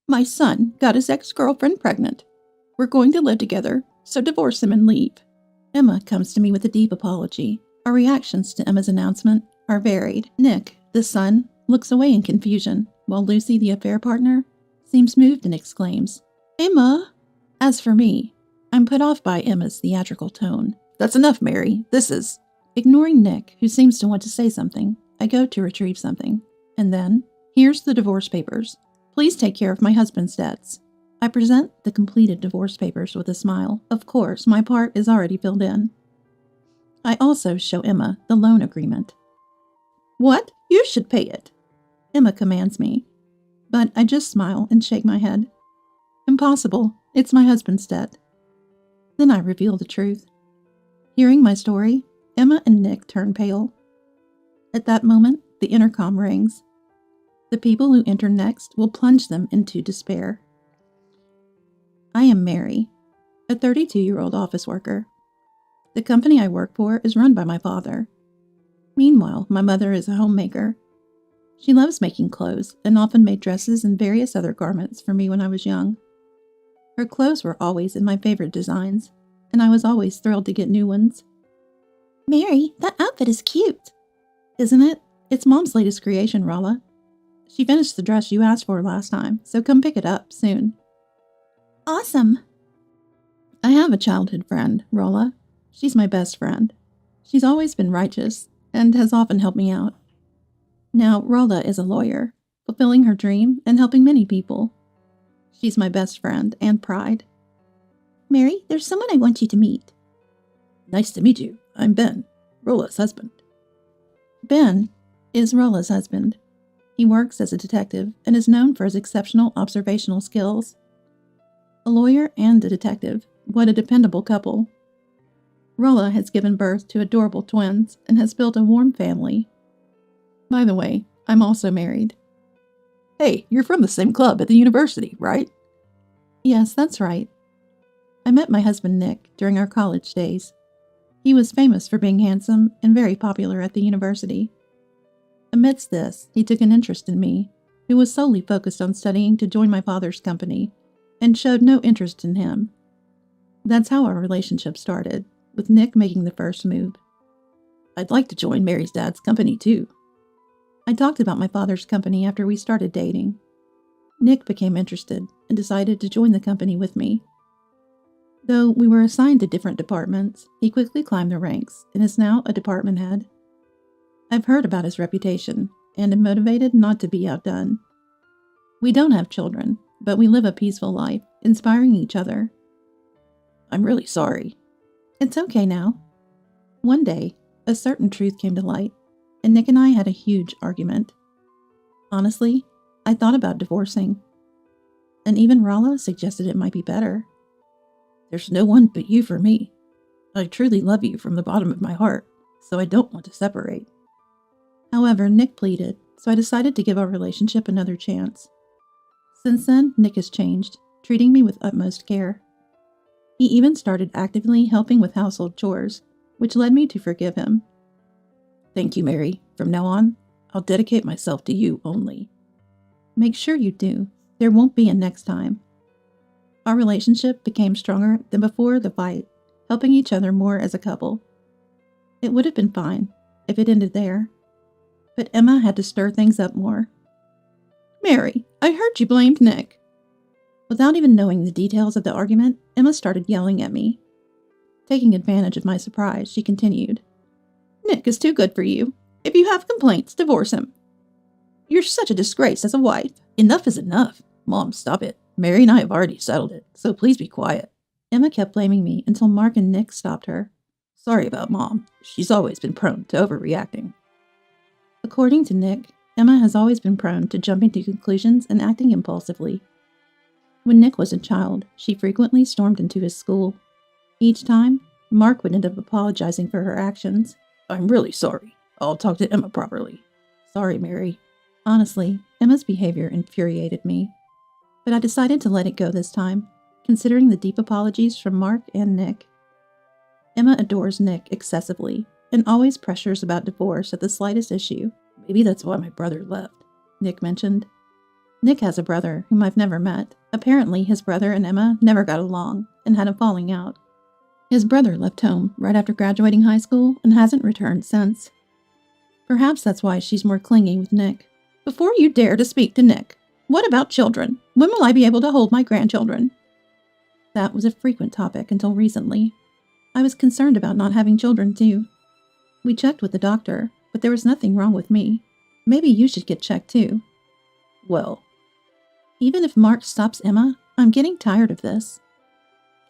My son got his ex-girlfriend pregnant. We're going to live together, so divorce him and leave. Emma comes to me with a deep apology. Our reactions to Emma's announcement are varied. Nick, the son, looks away in confusion, while Lucy, the affair partner, seems moved and exclaims, "Emma!" As for me, I'm put off by Emma's theatrical tone. "That's enough, Mary. This is..." Ignoring Nick, who seems to want to say something, I go to retrieve something. And then, "Here's the divorce papers. Please take care of my husband's debts." I present the completed divorce papers with a smile. Of course, my part is already filled in. I also show Emma the loan agreement. "What? You should pay it," Emma commands me. But I just smile and shake my head. "Impossible. It's my husband's debt." Then I reveal the truth. Hearing my story, Emma and Nick turn pale. At that moment, the intercom rings. The people who enter next will plunge them into despair. I am Mary, a 32-year-old office worker. The company I work for is run by my father. Meanwhile, my mother is a homemaker. She loves making clothes and often made dresses and various other garments for me when I was young. Her clothes were always in my favorite designs, and I was always thrilled to get new ones. "Mary, that outfit is cute." "Isn't it? It's Mom's latest creation, Rolla. She finished the dress you asked for last time, so come pick it up soon." "Awesome." I have a childhood friend, Rolla. She's my best friend. She's always been righteous and has often helped me out. Now, Rolla is a lawyer, fulfilling her dream and helping many people. She's my best friend and pride. "Mary, there's someone I want you to meet." "Nice to meet you. I'm Ben, Rolla's husband." Ben is Rolla's husband. He works as a detective and is known for his exceptional observational skills. A lawyer and a detective, what a dependable couple. Rolla has given birth to adorable twins and has built a warm family. By the way, I'm also married. "Hey, you're from the same club at the university, right?" "Yes, that's right. I met my husband Nick during our college days. He was famous for being handsome and very popular at the university. Amidst this, he took an interest in me, who was solely focused on studying to join my father's company, and showed no interest in him. That's how our relationship started, with Nick making the first move. I'd like to join Mary's dad's company too." I talked about my father's company after we started dating. Nick became interested and decided to join the company with me. Though we were assigned to different departments, he quickly climbed the ranks and is now a department head. I've heard about his reputation and am motivated not to be outdone. We don't have children, but we live a peaceful life, inspiring each other. "I'm really sorry." "It's okay now." One day, a certain truth came to light, and Nick and I had a huge argument. Honestly, I thought about divorcing. And even Rolla suggested it might be better. "There's no one but you for me. I truly love you from the bottom of my heart, so I don't want to separate." However, Nick pleaded, so I decided to give our relationship another chance. Since then, Nick has changed, treating me with utmost care. He even started actively helping with household chores, which led me to forgive him. "Thank you, Mary. From now on, I'll dedicate myself to you only." "Make sure you do. There won't be a next time." Our relationship became stronger than before the fight, helping each other more as a couple. It would have been fine if it ended there, but Emma had to stir things up more. "Mary, I heard you blamed Nick." Without even knowing the details of the argument, Emma started yelling at me. Taking advantage of my surprise, she continued, "Nick is too good for you. If you have complaints, divorce him. You're such a disgrace as a wife." "Enough is enough. Mom, stop it. Mary and I have already settled it, so please be quiet." Emma kept blaming me until Mark and Nick stopped her. "Sorry about Mom. She's always been prone to overreacting." According to Nick, Emma has always been prone to jumping to conclusions and acting impulsively. When Nick was a child, she frequently stormed into his school. Each time, Mark would end up apologizing for her actions. "I'm really sorry. I'll talk to Emma properly." "Sorry, Mary." Honestly, Emma's behavior infuriated me, but I decided to let it go this time, considering the deep apologies from Mark and Nick. Emma adores Nick excessively and always pressures about divorce at the slightest issue. "Maybe that's why my brother left," Nick mentioned. Nick has a brother whom I've never met. Apparently, his brother and Emma never got along and had a falling out. His brother left home right after graduating high school and hasn't returned since. Perhaps that's why she's more clingy with Nick. Before you dare to speak to Nick, what about children? When will I be able to hold my grandchildren? That was a frequent topic until recently. I was concerned about not having children, too. We checked with the doctor, but there was nothing wrong with me. Maybe you should get checked, too. Well, even if Mark stops Emma, I'm getting tired of this.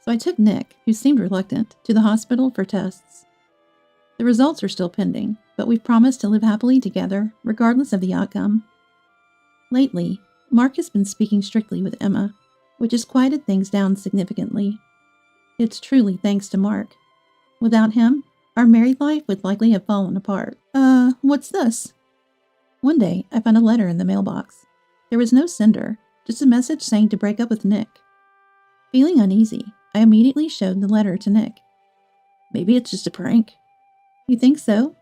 So I took Nick, who seemed reluctant, to the hospital for tests. The results are still pending, but we've promised to live happily together, regardless of the outcome. Lately, Mark has been speaking strictly with Emma, which has quieted things down significantly. It's truly thanks to Mark. Without him, our married life would likely have fallen apart. What's this? One day, I found a letter in the mailbox. There was no sender, just a message saying to break up with Nick. Feeling uneasy, I immediately showed the letter to Nick. Maybe it's just a prank. You think so?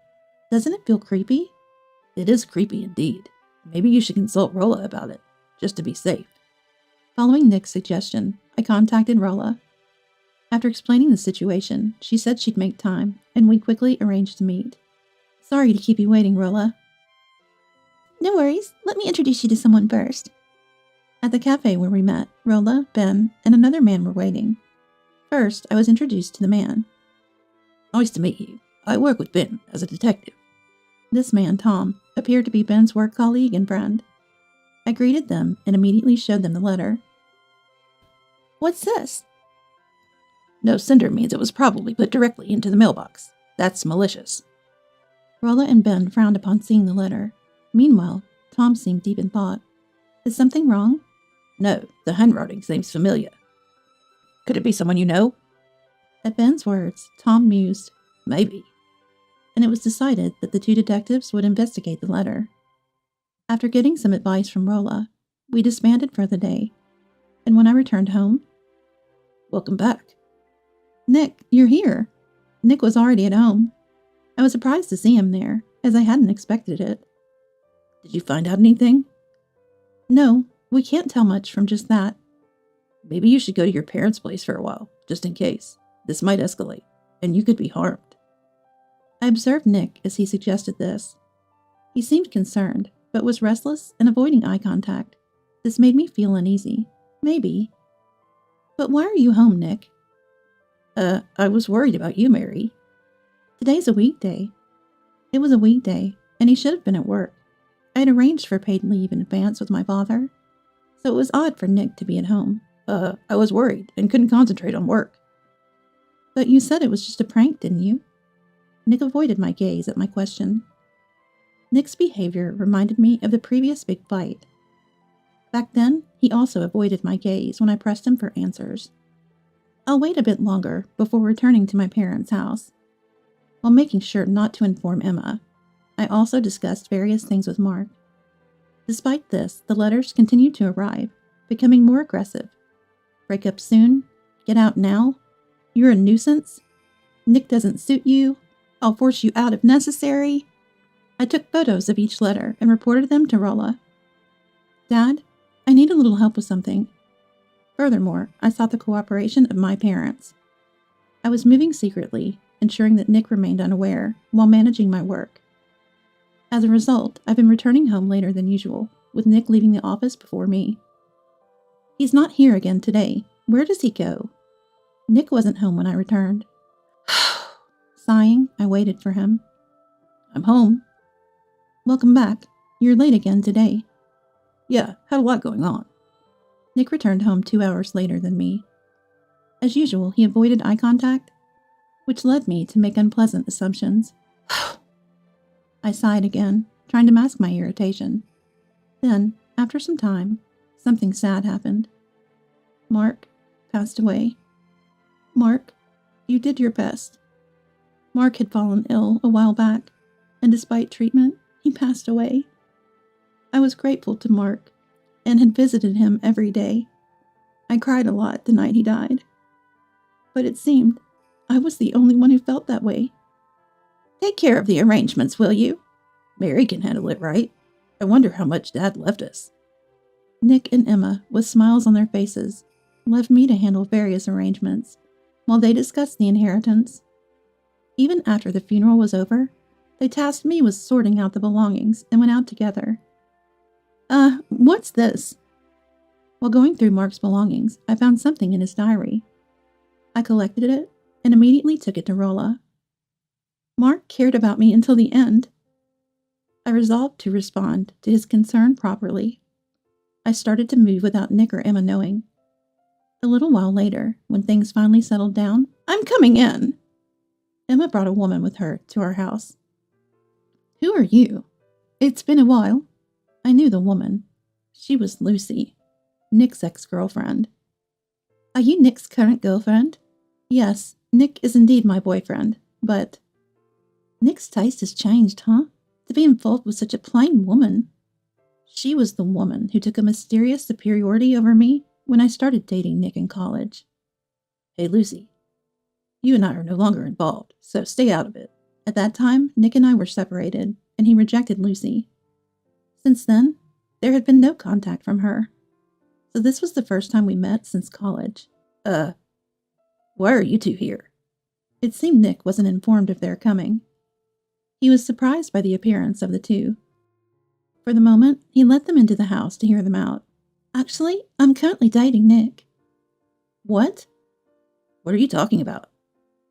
Doesn't it feel creepy? It is creepy indeed. Maybe you should consult Rolla about it, just to be safe. Following Nick's suggestion, I contacted Rolla. After explaining the situation, she said she'd make time, and we quickly arranged to meet. Sorry to keep you waiting, Rolla. No worries. Let me introduce you to someone first. At the cafe where we met, Rolla, Ben, and another man were waiting. First, I was introduced to the man. Nice to meet you. I work with Ben as a detective. This man, Tom, appeared to be Ben's work colleague and friend. I greeted them and immediately showed them the letter. What's this? No sender means it was probably put directly into the mailbox. That's malicious. Rolla and Ben frowned upon seeing the letter. Meanwhile, Tom seemed deep in thought. Is something wrong? No, the handwriting seems familiar. Could it be someone you know? At Ben's words, Tom mused. Maybe. And it was decided that the two detectives would investigate the letter. After getting some advice from Rolla, we disbanded for the day. And when I returned home... Welcome back. Nick, you're here. Nick was already at home. I was surprised to see him there, as I hadn't expected it. Did you find out anything? No, we can't tell much from just that. Maybe you should go to your parents' place for a while, just in case. This might escalate, and you could be harmed. I observed Nick as he suggested this. He seemed concerned, but was restless and avoiding eye contact. This made me feel uneasy. Maybe. But why are you home, Nick? I was worried about you, Mary. Today's a weekday. It was a weekday, and he should have been at work. I had arranged for paid leave in advance with my father, so it was odd for Nick to be at home. I was worried and couldn't concentrate on work. But you said it was just a prank, didn't you? Nick avoided my gaze at my question. Nick's behavior reminded me of the previous big fight. Back then, he also avoided my gaze when I pressed him for answers. I'll wait a bit longer before returning to my parents' house. While making sure not to inform Emma, I also discussed various things with Mark. Despite this, the letters continued to arrive, becoming more aggressive. Break up soon? Get out now? You're a nuisance? Nick doesn't suit you? I'll force you out if necessary? I took photos of each letter and reported them to Rolla. Dad, I need a little help with something. Furthermore, I sought the cooperation of my parents. I was moving secretly, ensuring that Nick remained unaware while managing my work. As a result, I've been returning home later than usual, with Nick leaving the office before me. He's not here again today. Where does he go? Nick wasn't home when I returned. Sighing, I waited for him. I'm home. Welcome back. You're late again today. Yeah, had a lot going on. Nick returned home 2 hours later than me. As usual, he avoided eye contact, which led me to make unpleasant assumptions. I sighed again, trying to mask my irritation. Then, after some time, something sad happened. Mark passed away. Mark, you did your best. Mark had fallen ill a while back, and despite treatment, he passed away. I was grateful to Mark, and had visited him every day. I cried a lot the night he died. But it seemed I was the only one who felt that way. Take care of the arrangements, will you? Mary can handle it, right? I wonder how much Dad left us. Nick and Emma, with smiles on their faces, left me to handle various arrangements while they discussed the inheritance. Even after the funeral was over, they tasked me with sorting out the belongings and went out together. What's this? While going through Mark's belongings, I found something in his diary. I collected it and immediately took it to Rolla. Mark cared about me until the end. I resolved to respond to his concern properly. I started to move without Nick or Emma knowing. A little while later, when things finally settled down, "I'm coming in!" Emma brought a woman with her to our house. "Who are you?" "It's been a while." I knew the woman. She was Lucy, Nick's ex-girlfriend. "Are you Nick's current girlfriend?" "Yes, Nick is indeed my boyfriend, but..." "Nick's taste has changed, huh? To be involved with such a plain woman." She was the woman who took a mysterious superiority over me when I started dating Nick in college. "Hey, Lucy, you and I are no longer involved, so stay out of it." At that time, Nick and I were separated, and he rejected Lucy. Since then, there had been no contact from her. So this was the first time we met since college. Why are you two here?" It seemed Nick wasn't informed of their coming. He was surprised by the appearance of the two. For the moment, he let them into the house to hear them out. "Actually, I'm currently dating Nick." "What? What are you talking about?"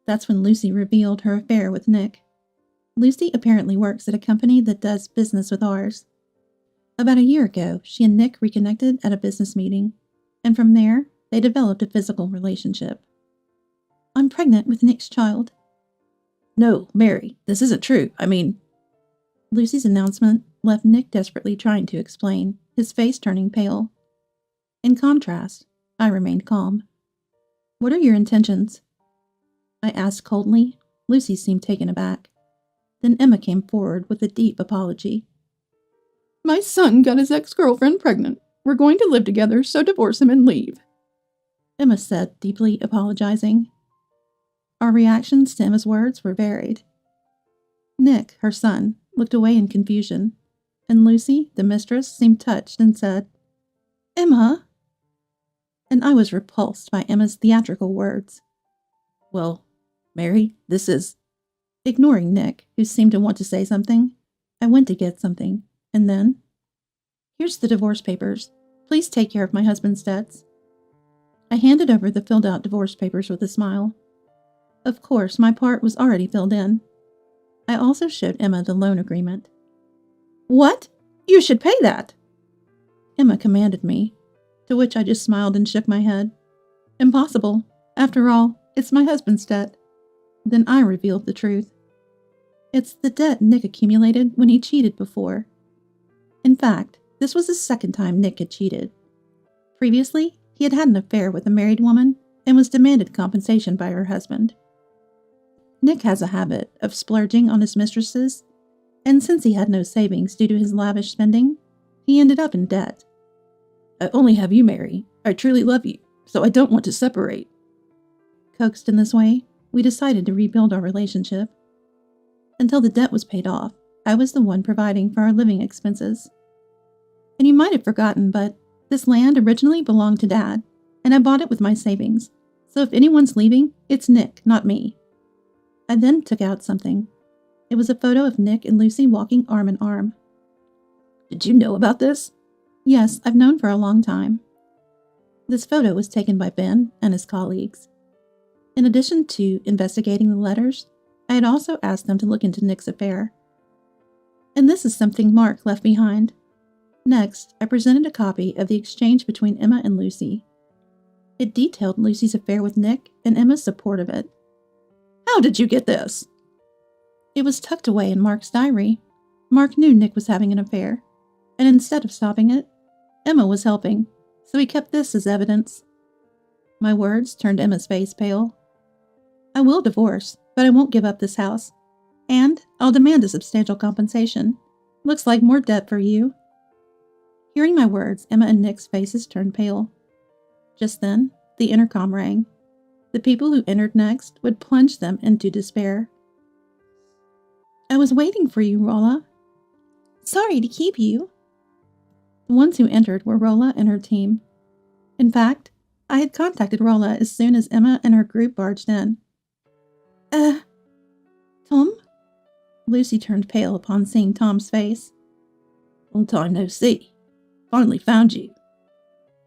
That's when Lucy revealed her affair with Nick. Lucy apparently works at a company that does business with ours. About a year ago, she and Nick reconnected at a business meeting, and from there, they developed a physical relationship. "I'm pregnant with Nick's child." "No, Mary, this isn't true. I mean..." Lucy's announcement left Nick desperately trying to explain, his face turning pale. In contrast, I remained calm. "What are your intentions?" I asked coldly. Lucy seemed taken aback. Then Emma came forward with a deep apology. "My son got his ex-girlfriend pregnant. We're going to live together, so divorce him and leave," Emma said, deeply apologizing. Our reactions to Emma's words were varied. Nick, her son, looked away in confusion, and Lucy, the mistress, seemed touched and said, "Emma?" And I was repulsed by Emma's theatrical words. "Well, Mary, this is..." Ignoring Nick, who seemed to want to say something, I went to get something, and then, "Here's the divorce papers. Please take care of my husband's debts." I handed over the filled-out divorce papers with a smile. Of course, my part was already filled in. I also showed Emma the loan agreement. "What? You should pay that!" Emma commanded me, to which I just smiled and shook my head. "Impossible. After all, it's my husband's debt." Then I revealed the truth. It's the debt Nick accumulated when he cheated before. In fact, this was the second time Nick had cheated. Previously, he had had an affair with a married woman and was demanded compensation by her husband. Nick has a habit of splurging on his mistresses, and since he had no savings due to his lavish spending, he ended up in debt. "I only have you, Mary. I truly love you, so I don't want to separate." Coaxed in this way, we decided to rebuild our relationship. Until the debt was paid off, I was the one providing for our living expenses. And you might have forgotten, but this land originally belonged to Dad, and I bought it with my savings, so if anyone's leaving, it's Nick, not me. I then took out something. It was a photo of Nick and Lucy walking arm in arm. "Did you know about this?" "Yes, I've known for a long time." This photo was taken by Ben and his colleagues. In addition to investigating the letters, I had also asked them to look into Nick's affair. And this is something Mark left behind. Next, I presented a copy of the exchange between Emma and Lucy. It detailed Lucy's affair with Nick and Emma's support of it. "How did you get this?" "It was tucked away in Mark's diary. Mark knew Nick was having an affair, and instead of stopping it, Emma was helping, so he kept this as evidence." My words turned Emma's face pale. "I will divorce, but I won't give up this house. And I'll demand a substantial compensation. Looks like more debt for you." Hearing my words, Emma and Nick's faces turned pale. Just then, the intercom rang. The people who entered next would plunge them into despair. "I was waiting for you, Rolla." "Sorry to keep you." The ones who entered were Rolla and her team. In fact, I had contacted Rolla as soon as Emma and her group barged in. Tom? Lucy turned pale upon seeing Tom's face. Long time no see. Finally found you.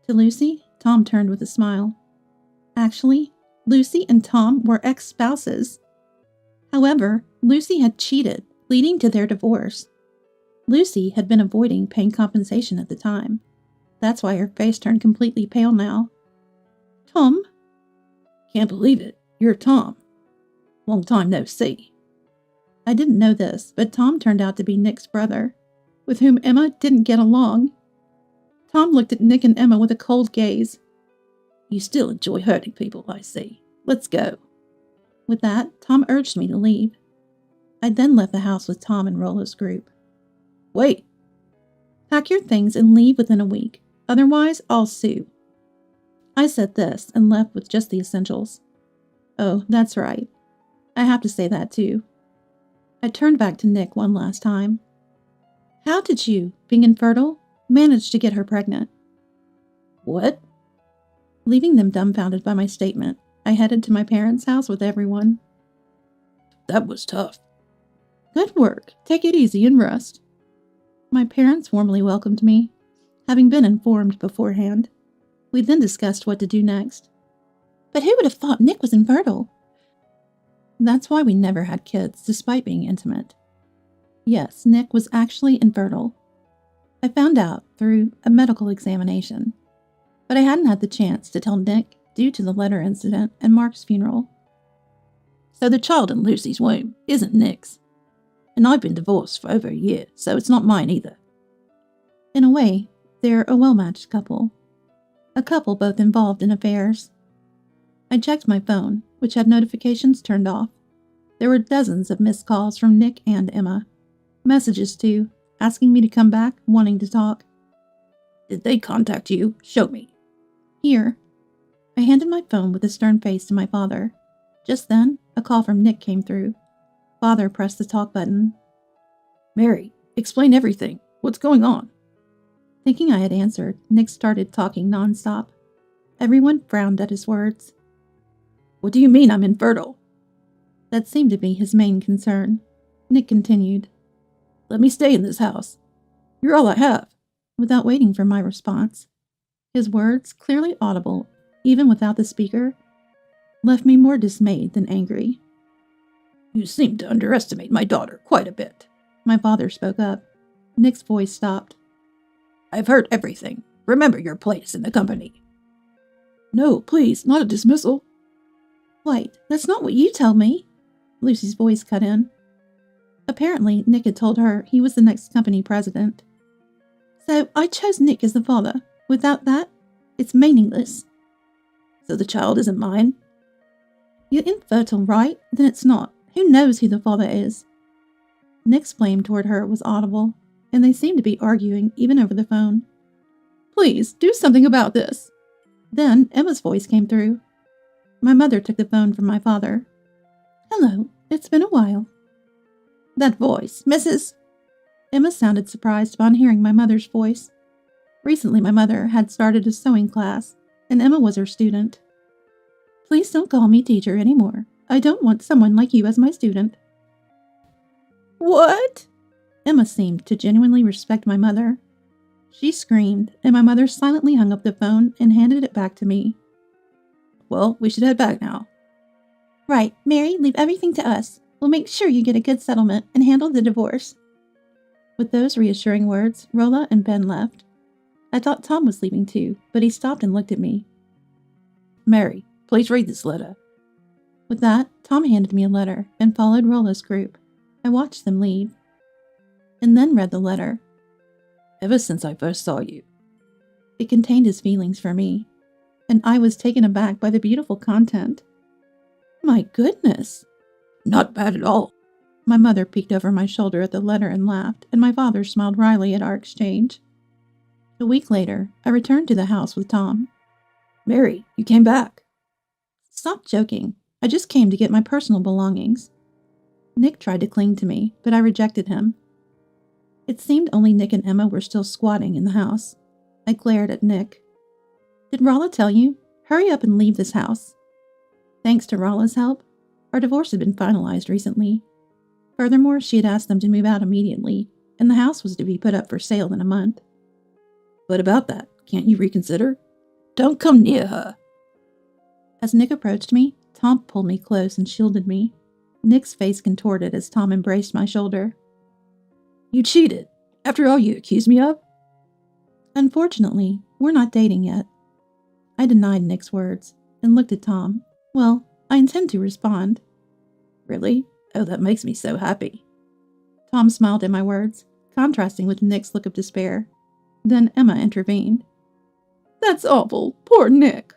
To Lucy, Tom turned with a smile. Actually, Lucy and Tom were ex-spouses. However, Lucy had cheated, leading to their divorce. Lucy had been avoiding paying compensation at the time. That's why her face turned completely pale now. Tom? Can't believe it. You're Tom. Long time no see. I didn't know this, but Tom turned out to be Nick's brother, with whom Emma didn't get along. Tom looked at Nick and Emma with a cold gaze. You still enjoy hurting people, I see. Let's go. With that, Tom urged me to leave. I then left the house with Tom and Rolla's group. Wait. Pack your things and leave within a week. Otherwise, I'll sue. I said this and left with just the essentials. Oh, that's right. I have to say that too. I turned back to Nick one last time. How did you, being infertile, manage to get her pregnant? What? Leaving them dumbfounded by my statement, I headed to my parents' house with everyone. That was tough. Good work. Take it easy and rest. My parents warmly welcomed me, having been informed beforehand. We then discussed what to do next. But who would have thought Nick was infertile? That's why we never had kids, despite being intimate. Yes, Nick was actually infertile. I found out through a medical examination, but I hadn't had the chance to tell Nick due to the letter incident and Mark's funeral. So the child in Lucy's womb isn't Nick's. And I've been divorced for over a year, so it's not mine either. In a way, they're a well-matched couple. A couple both involved in affairs. I checked my phone, which had notifications turned off. There were dozens of missed calls from Nick and Emma. Messages too, asking me to come back, wanting to talk. Did they contact you? Show me. Here. I handed my phone with a stern face to my father. Just then, a call from Nick came through. Father pressed the talk button. Mary, explain everything. What's going on? Thinking I had answered, Nick started talking nonstop. Everyone frowned at his words. What do you mean I'm infertile? That seemed to be his main concern. Nick continued. Let me stay in this house. You're all I have. Without waiting for my response. His words, clearly audible, even without the speaker, left me more dismayed than angry. You seem to underestimate my daughter quite a bit. My father spoke up. Nick's voice stopped. I've heard everything. Remember your place in the company. No, please, not a dismissal. Wait, that's not what you tell me. Lucy's voice cut in. Apparently, Nick had told her he was the next company president. So I chose Nick as the father. Without that, it's meaningless. So the child isn't mine? You're infertile, right? Then it's not. Who knows who the father is? Nick's flame toward her was audible, and they seemed to be arguing even over the phone. Please, do something about this. Then Emma's voice came through. My mother took the phone from my father. Hello, it's been a while. That voice, Mrs. Emma sounded surprised upon hearing my mother's voice. Recently, my mother had started a sewing class, and Emma was her student. Please don't call me teacher anymore. I don't want someone like you as my student. What? Emma seemed to genuinely respect my mother. She screamed, and my mother silently hung up the phone and handed it back to me. Well, we should head back now. Right, Mary, leave everything to us. We'll make sure you get a good settlement and handle the divorce. With those reassuring words, Rolla and Ben left. I thought Tom was leaving too, but he stopped and looked at me. Mary, please read this letter. With that, Tom handed me a letter and followed Rolla's group. I watched them leave, and then read the letter. Ever since I first saw you. It contained his feelings for me, and I was taken aback by the beautiful content. My goodness! Not bad at all. My mother peeked over my shoulder at the letter and laughed, and my father smiled wryly at our exchange. A week later, I returned to the house with Tom. Mary, you came back. Stop joking. I just came to get my personal belongings. Nick tried to cling to me, but I rejected him. It seemed only Nick and Emma were still squatting in the house. I glared at Nick. Did Rolla tell you? Hurry up and leave this house. Thanks to Rolla's help, our divorce had been finalized recently. Furthermore, she had asked them to move out immediately, and the house was to be put up for sale in a month. What about that? Can't you reconsider? Don't come near her. As Nick approached me, Tom pulled me close and shielded me. Nick's face contorted as Tom embraced my shoulder. You cheated, after all you accused me of? Unfortunately, we're not dating yet. I denied Nick's words and looked at Tom. Well, I intend to respond. Really? Oh, that makes me so happy. Tom smiled at my words, contrasting with Nick's look of despair. Then Emma intervened. That's awful. Poor Nick.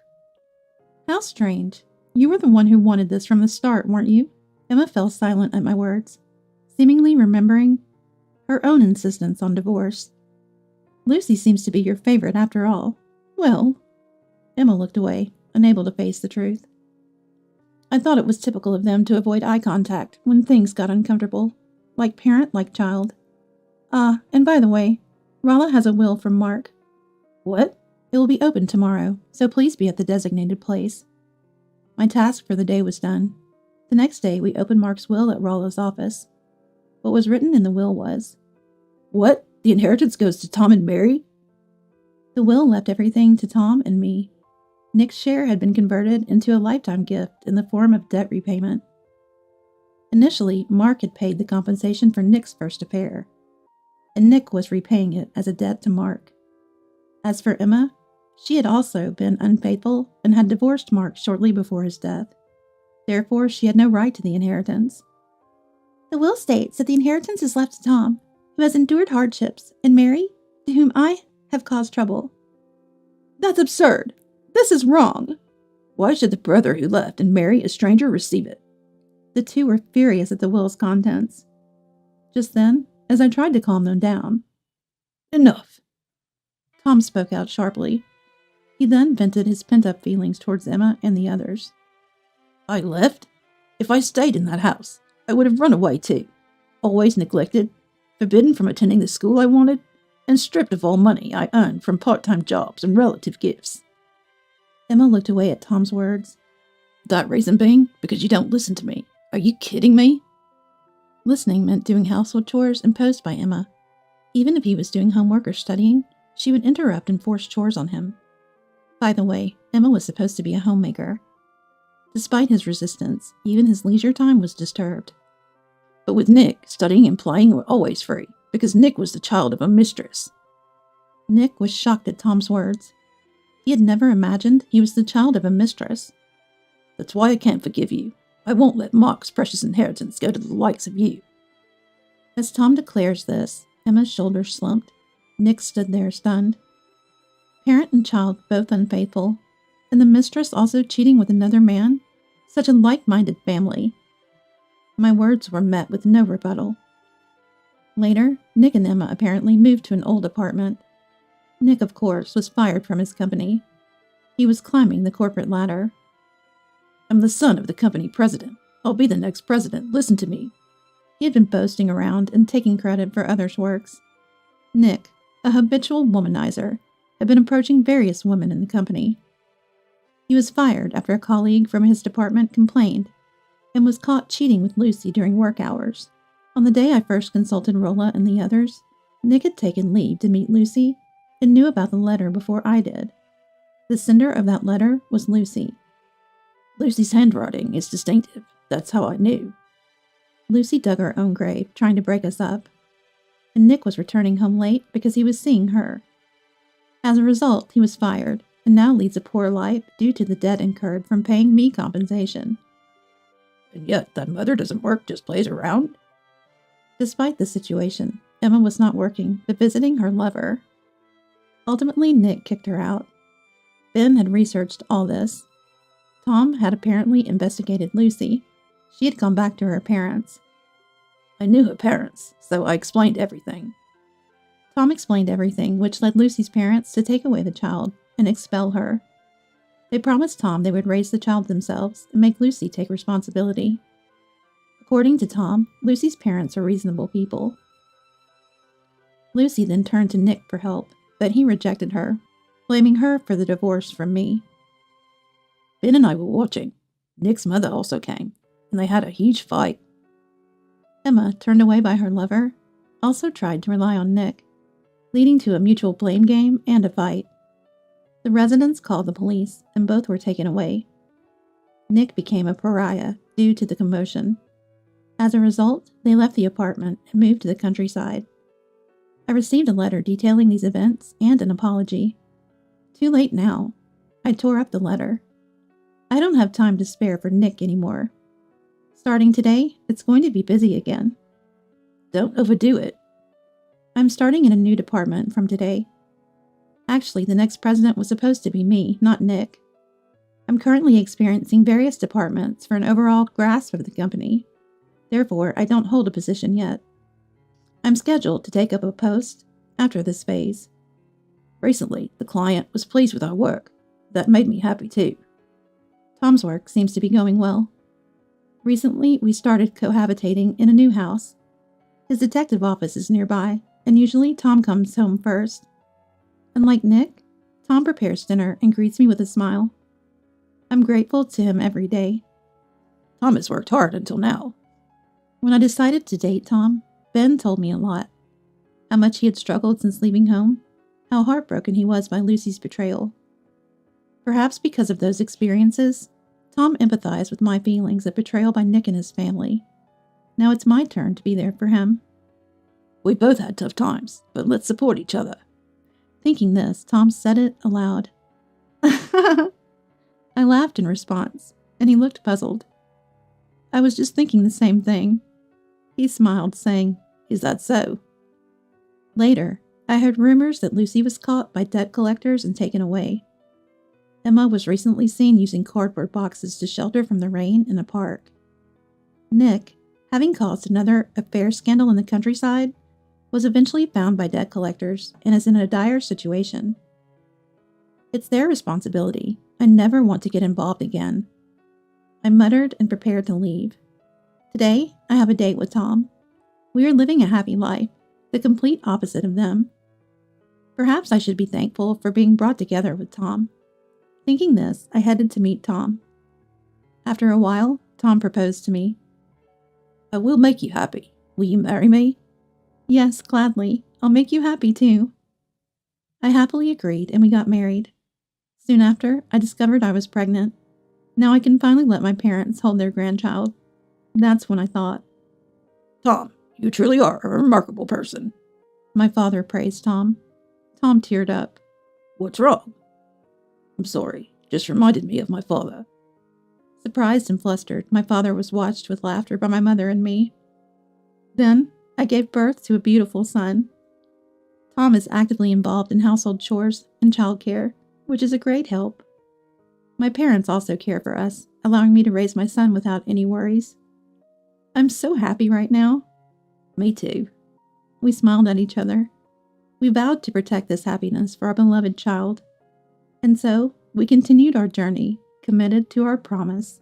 How strange. You were the one who wanted this from the start, weren't you? Emma fell silent at my words, seemingly remembering her own insistence on divorce. Lucy seems to be your favorite after all. Well, Emma looked away, unable to face the truth. I thought it was typical of them to avoid eye contact when things got uncomfortable, like parent, like child. Ah, and by the way, Rolla has a will from Mark. What? It will be open tomorrow, so please be at the designated place. My task for the day was done. The next day, we opened Mark's will at Rolla's office. What was written in the will was, What? The inheritance goes to Tom and Mary? The will left everything to Tom and me. Nick's share had been converted into a lifetime gift in the form of debt repayment. Initially, Mark had paid the compensation for Nick's first affair, and Nick was repaying it as a debt to Mark. As for Emma, she had also been unfaithful and had divorced Mark shortly before his death. Therefore, she had no right to the inheritance. The will states that the inheritance is left to Tom, who has endured hardships, and Mary, to whom I have caused trouble. That's absurd. This is wrong. Why should the brother who left and Mary, a stranger, receive it? The two were furious at the will's contents. Just then, as I tried to calm them down, Enough. Tom spoke out sharply. He then vented his pent-up feelings towards Emma and the others. I left? If I stayed in that house, I would have run away too. Always neglected, forbidden from attending the school I wanted, and stripped of all money I earned from part-time jobs and relative gifts. Emma looked away at Tom's words. That reason being because you don't listen to me. Are you kidding me? Listening meant doing household chores imposed by Emma. Even if he was doing homework or studying, she would interrupt and force chores on him. By the way, Emma was supposed to be a homemaker. Despite his resistance, even his leisure time was disturbed. But with Nick, studying and playing were always free, because Nick was the child of a mistress. Nick was shocked at Tom's words. He had never imagined he was the child of a mistress. That's why I can't forgive you. I won't let Mark's precious inheritance go to the likes of you. As Tom declares this, Emma's shoulders slumped. Nick stood there stunned. Parent and child both unfaithful, and the mistress also cheating with another man? Such a like-minded family. My words were met with no rebuttal. Later, Nick and Emma apparently moved to an old apartment. Nick, of course, was fired from his company. He was climbing the corporate ladder. I'm the son of the company president. I'll be the next president. Listen to me. He had been boasting around and taking credit for others' works. Nick, a habitual womanizer, had been approaching various women in the company. He was fired after a colleague from his department complained and was caught cheating with Lucy during work hours. On the day I first consulted Rolla and the others, Nick had taken leave to meet Lucy and knew about the letter before I did. The sender of that letter was Lucy. Lucy's handwriting is distinctive. That's how I knew. Lucy dug her own grave, trying to break us up. And Nick was returning home late because he was seeing her. As a result, he was fired and now leads a poor life due to the debt incurred from paying me compensation. And yet, that mother doesn't work, just plays around? Despite the situation, Emma was not working, but visiting her lover. Ultimately, Nick kicked her out. Ben had researched all this. Tom had apparently investigated Lucy. She had gone back to her parents. I knew her parents, so I explained everything. Tom explained everything, which led Lucy's parents to take away the child and expel her. They promised Tom they would raise the child themselves and make Lucy take responsibility. According to Tom, Lucy's parents are reasonable people. Lucy then turned to Nick for help. but he rejected her, blaming her for the divorce from me. Ben and I were watching. Nick's mother also came, and they had a huge fight. Emma, turned away by her lover, also tried to rely on Nick, leading to a mutual blame game and a fight. The residents called the police, and both were taken away. Nick became a pariah due to the commotion. As a result, they left the apartment and moved to the countryside. I received a letter detailing these events and an apology. Too late now. I tore up the letter. I don't have time to spare for Nick anymore. Starting today, it's going to be busy again. Don't overdo it. I'm starting in a new department from today. Actually, the next president was supposed to be me, not Nick. I'm currently experiencing various departments for an overall grasp of the company. Therefore, I don't hold a position yet. I'm scheduled to take up a post after this phase. Recently, the client was pleased with our work. That made me happy too. Tom's work seems to be going well. Recently, we started cohabitating in a new house. His detective office is nearby, and usually Tom comes home first. Unlike Nick, Tom prepares dinner and greets me with a smile. I'm grateful to him every day. Tom has worked hard until now. When I decided to date Tom, Ben told me a lot. How much he had struggled since leaving home, how heartbroken he was by Lucy's betrayal. Perhaps because of those experiences, Tom empathized with my feelings of betrayal by Nick and his family. Now it's my turn to be there for him. We both had tough times, but let's support each other. Thinking this, Tom said it aloud. I laughed in response, and he looked puzzled. I was just thinking the same thing. He smiled, saying, Is that so? Later, I heard rumors that Lucy was caught by debt collectors and taken away. Emma was recently seen using cardboard boxes to shelter from the rain in a park. Nick, having caused another affair scandal in the countryside, was eventually found by debt collectors and is in a dire situation. It's their responsibility. I never want to get involved again. I muttered and prepared to leave. Today, I have a date with Tom. We are living a happy life, the complete opposite of them. Perhaps I should be thankful for being brought together with Tom. Thinking this, I headed to meet Tom. After a while, Tom proposed to me. I will make you happy. Will you marry me? Yes, gladly. I'll make you happy too. I happily agreed and we got married. Soon after, I discovered I was pregnant. Now I can finally let my parents hold their grandchild. That's when I thought. Tom, you truly are a remarkable person. My father praised Tom. Tom teared up. What's wrong? I'm sorry. Just reminded me of my father. Surprised and flustered, my father was watched with laughter by my mother and me. Then, I gave birth to a beautiful son. Tom is actively involved in household chores and childcare, which is a great help. My parents also care for us, allowing me to raise my son without any worries. I'm so happy right now. Me too. We smiled at each other. We vowed to protect this happiness for our beloved child. And so, we continued our journey, committed to our promise.